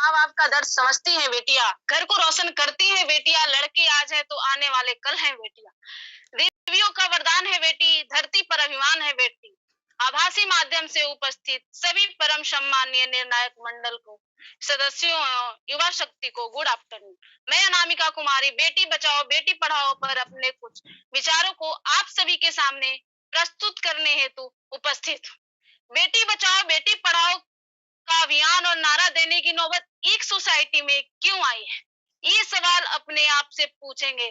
माँ बाप का दर्द समझती हैं बेटियां, घर को रोशन करती हैं बेटियां, लड़के आज है तो आने वाले कल हैं बेटियां। देवियों का वरदान है बेटी, धरती पर अभिमान है बेटी। आभासी माध्यम से उपस्थित सभी परम सम्मानीय निर्णायक मंडल को, सदस्यों एवं युवा शक्ति को गुड आफ्टरनून। मैं अनामिका कुमारी बेटी बचाओ बेटी पढ़ाओ पर अपने कुछ विचारों को आप सभी के सामने प्रस्तुत करने हेतु उपस्थित हूँ। बेटी बचाओ बेटी पढ़ाओ का अभियान और नारा देने की नौबत एक सोसाइटी में क्यों आई है? ये सवाल अपने आप से पूछेंगे,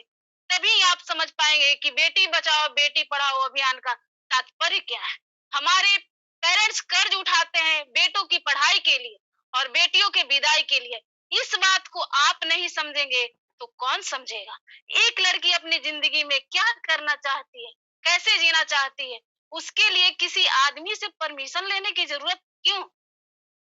तभी आप समझ पाएंगे कि बेटी बचाओ बेटी पढ़ाओ अभियान का तात्पर्य क्या है। हमारे पेरेंट्स कर्ज उठाते हैं बेटों की पढ़ाई के लिए और बेटियों के विदाई के लिए। इस बात को आप नहीं समझेंगे तो कौन समझेगा? एक लड़की अपनी जिंदगी में क्या करना चाहती है, कैसे जीना चाहती है, उसके लिए किसी आदमी से परमिशन लेने की जरूरत क्यों?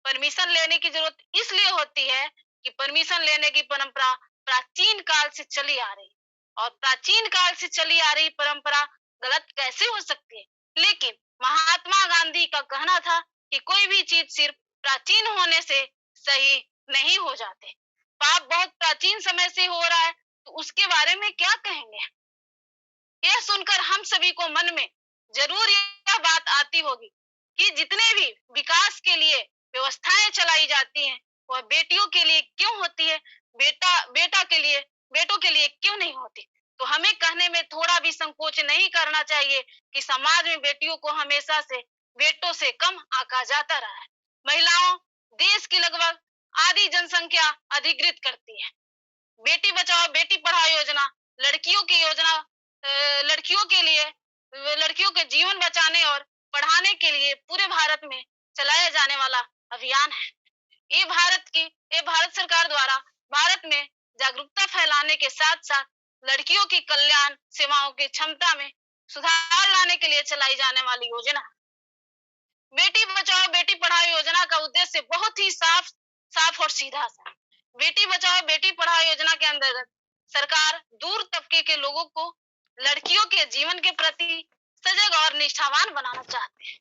परमिशन लेने की जरूरत इसलिए होती है कि परमिशन लेने की परंपरा प्राचीन काल से चली आ रही और प्राचीन काल से चली आ रही परंपरा गलत कैसे हो सकती है? लेकिन महात्मा गांधी का कहना था कि कोई भी चीज सिर्फ प्राचीन होने से सही नहीं हो जाते। पाप बहुत प्राचीन समय से हो रहा है तो उसके बारे में क्या कहेंगे? यह सुनकर हम सभी को मन में जरूर यह बात आती होगी कि जितने भी विकास के लिए व्यवस्थाएं चलाई जाती हैं वह बेटियों के लिए क्यों होती है, बेटों के लिए क्यों नहीं होती? तो हमें कहने में थोड़ा भी संकोच नहीं करना चाहिए कि समाज में बेटियों को हमेशा से बेटों से कम आंका जाता रहा है। महिलाओं देश की लगभग आधी जनसंख्या अधिकृत करती है। बेटी बचाओ बेटी पढ़ाओ योजना लड़कियों की योजना, लड़कियों के लिए, लड़कियों के जीवन बचाने और पढ़ाने के लिए पूरे भारत में चलाया जाने वाला अभियान है। ये भारत सरकार द्वारा भारत में जागरूकता फैलाने के साथ साथ लड़कियों की कल्याण सेवाओं की क्षमता में सुधार लाने के लिए चलाई जाने वाली योजना। बेटी बचाओ बेटी पढ़ाओ योजना का उद्देश्य बहुत ही साफ और सीधा सा। बेटी बचाओ बेटी पढ़ाओ योजना के अंतर्गत सरकार दूर तबके के लोगों को लड़कियों के जीवन के प्रति सजग और निष्ठावान बनाना चाहते हैं।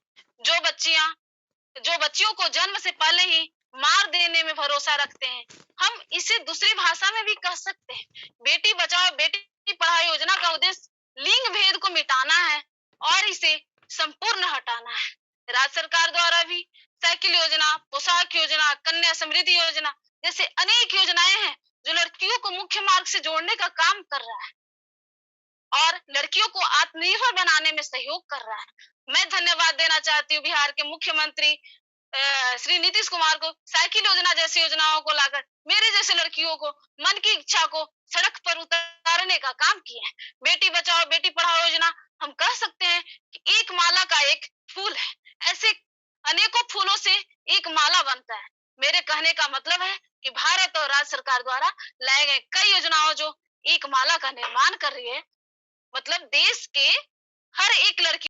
जो बच्चियों को जन्म से पहले ही मार देने में भरोसा रखते हैं। हम इसे दूसरी भाषा में भी कह सकते हैं। बेटी बचाओ बेटी पढ़ाओ योजना का उद्देश्य लिंग भेद को मिटाना है और इसे संपूर्ण हटाना है। राज्य सरकार द्वारा भी साइकिल योजना, पोशाक योजना, कन्या समृद्धि योजना जैसे अनेक योजनाएं हैं जो लड़कियों को मुख्य मार्ग से जोड़ने का काम कर रहा है और लड़कियों को आत्मनिर्भर बनाने में सहयोग कर रहा है। मैं धन्यवाद देना चाहती हूँ बिहार के मुख्यमंत्री श्री नीतीश कुमार को साइकिल योजना जैसी योजनाओं को लाकर मेरे जैसे लड़कियों को मन की इच्छा को सड़क पर उतारने का काम किया है। बेटी बचाओ बेटी पढ़ाओ योजना हम कह सकते हैं कि एक माला का एक फूल है। ऐसे अनेकों फूलों से एक माला बनता है। मेरे कहने का मतलब है कि भारत और राज्य सरकार द्वारा लाए गए कई योजनाओं जो एक माला का निर्माण कर रही है, मतलब देश के हर एक लड़की